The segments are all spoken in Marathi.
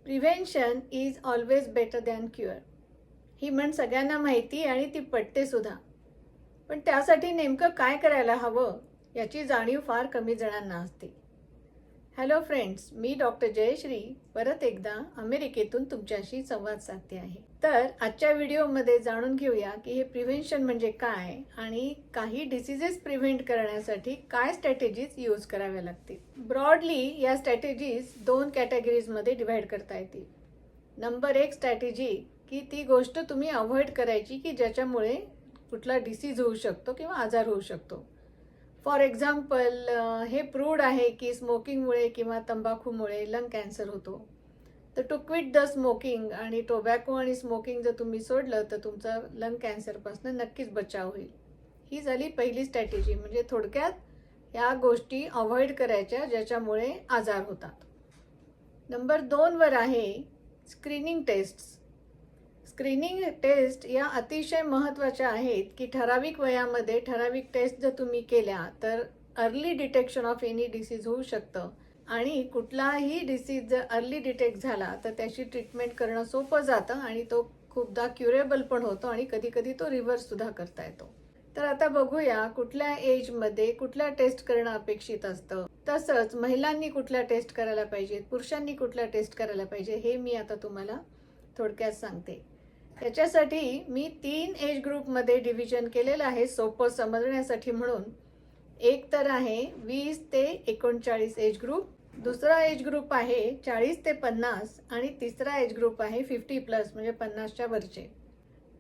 Prevention is always better than cure. ही म्हण सगळ्यांना माहिती आणि ती पटते सुद्धा. पण त्यासाठी नेमकं काय करायला हवं याची जाणीव फार कमी जणांना असते. हॅलो फ्रेंड्स, मी डॉक्टर जयश्री परत एकदा अमेरिकेतून तुमच्याशी संवाद साधते आहे. तर आजच्या व्हिडिओमध्ये जाणून घेऊया की हे प्रिव्हेन्शन म्हणजे काय आणि काही डिसीजेस प्रिव्हेंट करण्यासाठी काय स्ट्रॅटेजीज यूज कराव्या लागतील. ब्रॉडली या स्ट्रॅटेजीज 2 कॅटेगरीजमध्ये डिव्हाइड करता येतील. नंबर 1 स्ट्रॅटेजी की ती गोष्ट तुम्ही अवॉइड करायची की ज्याच्यामुळे कुठला डिसीज होऊ शकतो किंवा आजार होऊ शकतो. फॉर एक्झाम्पल, हे प्रूव्ड आहे की स्मोकिंगमुळे किंवा तंबाखूमुळे लंग कॅन्सर होतो. तर टू क्विट द स्मोकिंग आणि टोबॅको आणि स्मोकिंग जर तुम्ही सोडलं तर तुमचा लंग कॅन्सरपासून नक्कीच बचाव होईल. ही झाली पहिली स्ट्रॅटेजी, म्हणजे थोडक्यात या गोष्टी अवॉइड करायच्या ज्याच्यामुळे आजार होतात. नंबर 2 वर आहे स्क्रीनिंग टेस्ट्स. स्क्रीनिंग टेस्ट या अतिशय महत्त्वाच्या आहेत की ठराविक वयामध्ये ठराविक टेस्ट जर तुम्ही केल्या तर early detection of any disease होऊ शकतं आणि कुठलाही डिसीज जर अर्ली डिटेक्ट झाला तर त्याची ट्रीटमेंट करणं सोपं जातं आणि तो खूपदा क्युरेबल पण होतो आणि कधी कधी तो रिव्हर्स सुद्धा करता येतो. तर आता बघूया कुठल्या एजमध्ये कुठल्या टेस्ट करणं अपेक्षित असतं, तसंच महिलांनी कुठल्या टेस्ट करायला पाहिजेत, पुरुषांनी कुठल्या टेस्ट करायला पाहिजे हे मी आता तुम्हाला थोडक्यात सांगते. याच्यासाठी मी 3 एज ग्रुपमध्ये डिव्हिजन केलेलं आहे सोपं समजण्यासाठी म्हणून. एक तर आहे 20 ते 39 एज ग्रुप, दुसरा एज ग्रुप आहे 40 ते 50 आणि तिसरा एज ग्रुप आहे 50+ म्हणजे 50च्या वरचे.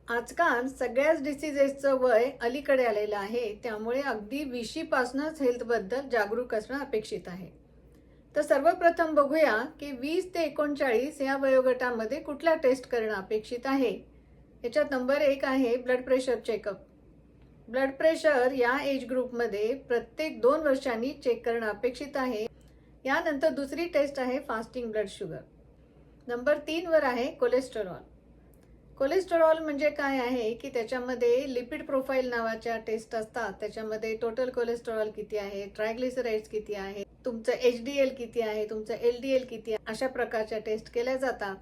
आजकाल सगळ्याच डिसीजेसचं वय अलीकडे आलेलं आहे, त्यामुळे अगदी 20पासूनच हेल्थबद्दल जागरूक असणं अपेक्षित आहे. तर सर्वप्रथम बघूया की 20 ते 39 या वयोगटामध्ये कुठल्या टेस्ट करणं अपेक्षित आहे. याच्यात नंबर 1 आहे blood pressure checkup. Blood pressure या एज ग्रुपमध्ये प्रत्येक 2 वर्षांनी चेक करणं अपेक्षित आहे. यानंतर दुसरी टेस्ट आहे फास्टिंग ब्लड शुगर. नंबर 3 वर आहे कोलेस्टेरॉल. कोलेस्टेरॉल म्हणजे काय आहे की त्याच्यामध्ये लिपिड प्रोफाईल नावाच्या टेस्ट असतात. त्याच्यामध्ये टोटल कोलेस्टेरॉल किती आहे, ट्रायग्लिसराइड्स किती आहे, तुमचं HDL किती आहे, तुमचं LDL किती आहे, अशा प्रकारच्या टेस्ट केल्या जातात.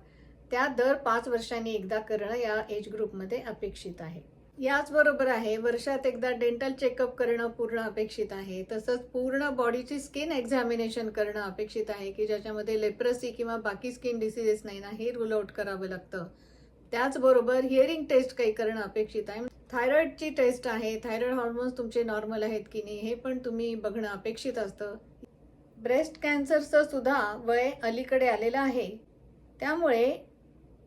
त्या दर 5 वर्षांनी एकदा करणं या एज ग्रुपमध्ये अपेक्षित आहे. याचबरोबर आहे वर्षात एकदा डेंटल चेकअप करणं पूर्ण अपेक्षित आहे. तसंच पूर्ण बॉडीची स्किन एक्झामिनेशन करणं अपेक्षित आहे की ज्याच्यामध्ये लेप्रसी किंवा बाकी स्किन डिसीजेस नाही ना, हे रूल आउट करावं लागतं. त्याचबरोबर हिअरिंग टेस्ट काही करणं अपेक्षित आहे. थायरॉइडची टेस्ट आहे, थायरॉइड हॉर्मोन्स तुमचे नॉर्मल आहेत की नाही हे पण तुम्ही बघणं अपेक्षित असतं. ब्रेस्ट कॅन्सरचं सुद्धा वय अलीकडे आलेलं आहे, त्यामुळे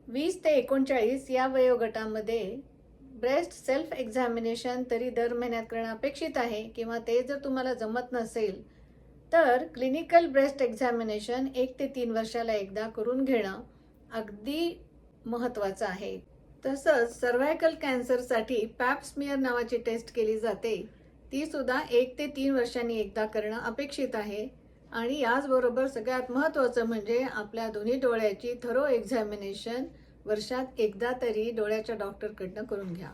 20 ते 39 या वयोगटामध्ये ब्रेस्ट सेल्फ एक्झामिनेशन तरी दर महिन्यात करणं अपेक्षित आहे, किंवा ते जर तुम्हाला जमत नसेल तर क्लिनिकल ब्रेस्ट एक्झामिनेशन 1 ते 3 वर्षाला एकदा करून घेणं अगदी महत्त्वाचं आहे. तसंच सर्व्हायकल कॅन्सरसाठी पॅप स्मिअर नावाची टेस्ट केली जाते, ती सुद्धा 1 ते 3 वर्षांनी एकदा करणं अपेक्षित आहे. आणि याचबरोबर सगळ्यात महत्त्वाचं म्हणजे आपल्या दोन्ही डोळ्याची थरो एक्झामिनेशन वर्षात एकदा तरी डोळ्याच्या डॉक्टरकडनं करून घ्या.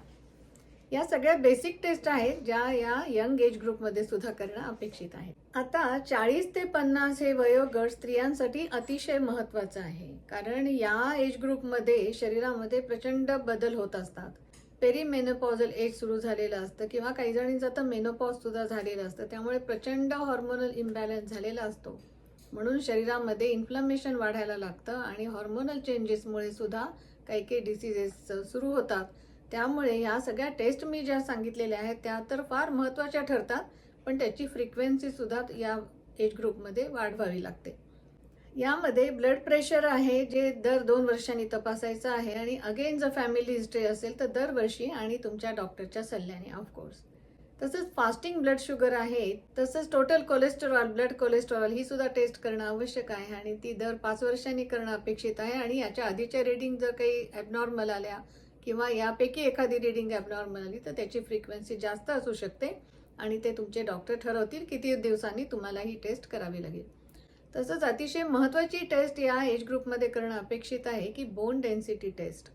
या सगळ्या बेसिक टेस्ट आहेत ज्या या यंग एज ग्रुपमध्ये सुद्धा करणं अपेक्षित आहे. आता 40 ते 50 हे वयोगट स्त्रियांसाठी अतिशय महत्त्वाचं आहे, कारण या एज ग्रुपमध्ये शरीरामध्ये प्रचंड बदल होत असतात. पेरीमेनोपॉझल एज सुरू झालेलं असतं किंवा काही जणींचं तर मेनोपॉज सुद्धा झालेलं असतं, त्यामुळे प्रचंड हॉर्मोनल इम्बॅलन्स झालेला असतो. म्हणून शरीरामध्ये इन्फ्लमेशन वाढायला लागतं आणि हॉर्मोनल चेंजेसमुळे सुद्धा काही काही डिसीजेस सुरू होतात. त्यामुळे ह्या सगळ्या टेस्ट मी ज्या सांगितलेल्या आहेत त्या तर फार महत्त्वाच्या ठरतात, पण त्याची फ्रिक्वेन्सी सुद्धा या एज ग्रुपमध्ये वाढवावी लागते. यामध्ये ब्लड प्रेशर आहे जे दर 2 वर्षांनी तपासायचं आहे, आणि अगेन जर फॅमिली हिस्ट्री असेल तर दरवर्षी आणि तुमच्या डॉक्टरच्या सल्ल्याने ऑफकोर्स. तसंच फास्टिंग ब्लड शुगर आहे, तसंच टोटल कोलेस्टेरॉल, ब्लड कोलेस्टेरॉल ही सुद्धा टेस्ट करणं आवश्यक आहे आणि ती दर 5 वर्षांनी करणं अपेक्षित आहे. आणि याच्या आधीच्या रिडिंग जर काही ॲबनॉर्मल आल्या किंवा यापैकी एखादी रिडिंग ॲबनॉर्मल आली तर त्याची फ्रिक्वेन्सी जास्त असू शकते आणि ते तुमचे डॉक्टर ठरवतील किती दिवसांनी तुम्हाला ही टेस्ट करावी लागेल. तसंच अतिशय महत्त्वाची टेस्ट या एज ग्रुपमध्ये करणं अपेक्षित आहे की बोन डेन्सिटी टेस्ट.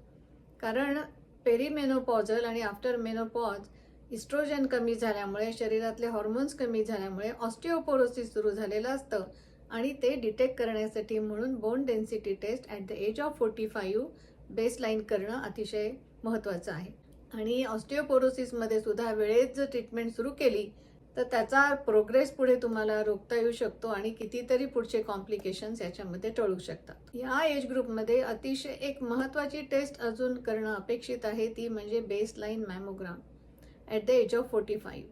कारण पेरीमेनोपॉझल आणि आफ्टर मेनोपॉज इस्ट्रोजन कमी झाल्यामुळे, शरीरातले हॉर्मोन्स कमी झाल्यामुळे ऑस्टिओपोरोसिस सुरू झालेलं असतं आणि ते डिटेक्ट करण्यासाठी म्हणून bone density test at the age of 45 baseline करणं अतिशय महत्त्वाचं आहे. आणि ऑस्टिओपोरोसिसमध्ये सुद्धा वेळेत जर ट्रीटमेंट सुरू केली तर त्याचा प्रोग्रेस पुढे तुम्हाला रोखता येऊ शकतो आणि कितीतरी पुढचे कॉम्प्लिकेशन्स याच्यामध्ये टळू शकतात. या एज ग्रुपमध्ये अतिशय एक महत्त्वाची टेस्ट अजून करणं अपेक्षित आहे, ती म्हणजे baseline mammogram at the age of 45.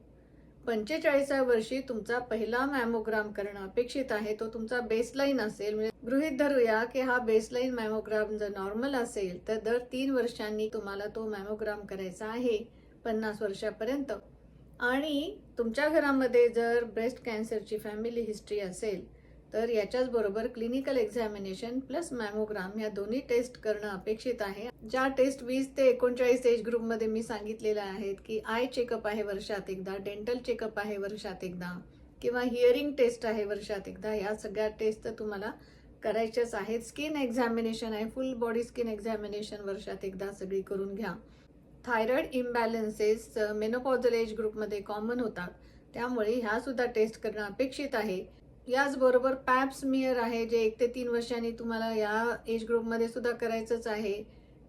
45व्या वर्षी तुमचा पहिला मॅमोग्राम करणं अपेक्षित आहे. तो तुमचा बेसलाईन असेल. म्हणजे गृहीत धरूया की हा बेसलाईन मॅमोग्राम जर नॉर्मल असेल तर दर 3 वर्षांनी तुम्हाला तो मॅमोग्राम करायचा आहे 50 वर्षापर्यंत. आणि तुमच्या घरामध्ये जर ब्रेस्ट कॅन्सरची फॅमिली हिस्ट्री असेल तर याच्याच बरोबर क्लिनिकल एक्झामिनेशन प्लस मॅमोग्राम या दोन्ही टेस्ट करणं अपेक्षित आहे. ज्या टेस्ट 20 ते 39 एज ग्रुपमध्ये मी सांगितलेल्या आहेत की आय चेकअप आहे वर्षात एकदा, डेंटल चेकअप आहे वर्षात एकदा, किंवा हिअरिंग टेस्ट आहे वर्षात एकदा, या सगळ्या टेस्ट तर तुम्हाला करायच्याच आहेत. स्किन एक्झामिनेशन आहे, फुल बॉडी स्किन एक्झामिनेशन वर्षात एकदा सगळी करून घ्या. थायरॉइड इम्बॅलन्सेस मेनोपॉझल एज ग्रुपमध्ये कॉमन होतात, त्यामुळे ह्या सुद्धा टेस्ट करणं अपेक्षित आहे. याचबरोबर पॅप स्मिअर आहे, जे 1 ते 3 वर्षांनी तुम्हाला या एज ग्रुपमध्ये सुद्धा करायचंच आहे.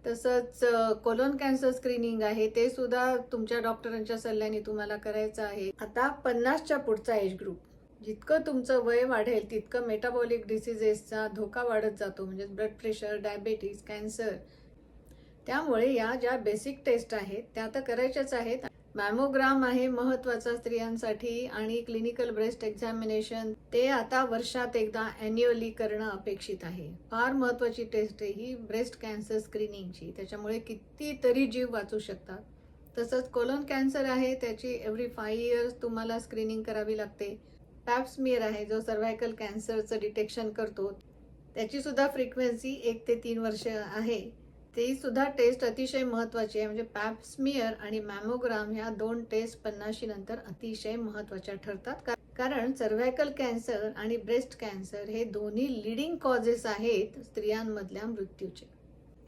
तसंच कोलोन कॅन्सर स्क्रीनिंग आहे, ते सुद्धा तुमच्या डॉक्टरांच्या सल्ल्याने तुम्हाला करायचं आहे. आता 50च्या पुढचा एज ग्रुप, जितकं तुमचं वय वाढेल तितकं मेटाबॉलिक डिसिजेसचा धोका वाढत जातो, म्हणजे ब्लड प्रेशर, डायबेटीज, कॅन्सर. त्यामुळे या ज्या बेसिक टेस्ट आहेत त्या तर करायच्याच आहेत. मॅमोग्राम आहे महत्त्वाचा स्त्रियांसाठी, आणि क्लिनिकल ब्रेस्ट एक्झामिनेशन ते आता वर्षात एकदा ॲन्युअली करणं अपेक्षित आहे. फार महत्त्वाची टेस्ट आहे ही ब्रेस्ट कॅन्सर स्क्रीनिंगची, त्याच्यामुळे कितीतरी जीव वाचू शकतात. तसंच कोलोन कॅन्सर आहे, त्याची एव्हरी 5 इयर्स तुम्हाला स्क्रीनिंग करावी लागते. पॅप स्मिअर आहे, जो सर्व्हायकल कॅन्सरचं डिटेक्शन करतो, त्याची सुद्धा फ्रिक्वेन्सी 1 ते 3 वर्ष आहे. ती सुद्धा टेस्ट अतिशय महत्त्वाची आहे. म्हणजे पॅप स्मिअर आणि मॅमोग्राम ह्या 2 टेस्ट 50 नंतर अतिशय महत्त्वाच्या ठरतात, कारण सर्व्हायकल कॅन्सर आणि ब्रेस्ट कॅन्सर हे दोन्ही लिडिंग कॉजेस आहेत स्त्रियांमधल्या मृत्यूचे.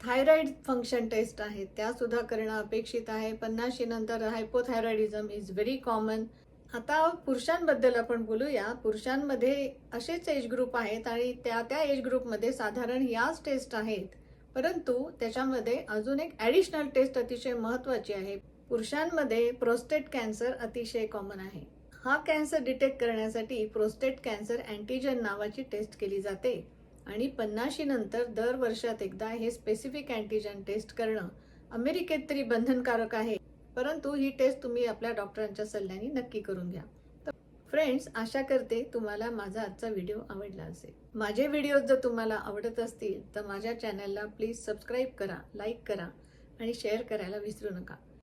थायरॉइड फंक्शन टेस्ट आहेत, त्या सुद्धा करणं अपेक्षित आहे. 50 नंतर हायपोथायरॉइडिझम इज व्हेरी कॉमन. आता पुरुषांबद्दल आपण बोलूया. पुरुषांमध्ये असेच एज ग्रुप आहेत आणि त्या एज ग्रुपमध्ये साधारण याच टेस्ट आहेत, परंतु त्याच्यामध्ये अजून एक ॲडिशनल टेस्ट अतिशय महत्त्वाची आहे. पुरुषांमध्ये प्रोस्टेट कॅन्सर अतिशय कॉमन आहे. हा कॅन्सर डिटेक्ट करण्यासाठी प्रोस्टेट कॅन्सर अँटीजन नावाची टेस्ट केली जाते, आणि 50 नंतर दर वर्षात एकदा हे स्पेसिफिक अँटीजन टेस्ट करणं अमेरिकेत तरी बंधनकारक आहे, परंतु ही टेस्ट तुम्ही आपल्या डॉक्टरांच्या सल्ल्याने नक्की करून घ्या. फ्रेंड्स, आशा करते तुम्हाला माझा आजचा व्हिडिओ आवडला असेल. माझे व्हिडिओ जर तुम्हाला आवडत असतील तर माझ्या चॅनलला प्लीज सबस्क्राईब करा, लाईक करा आणि शेअर करायला विसरू नका.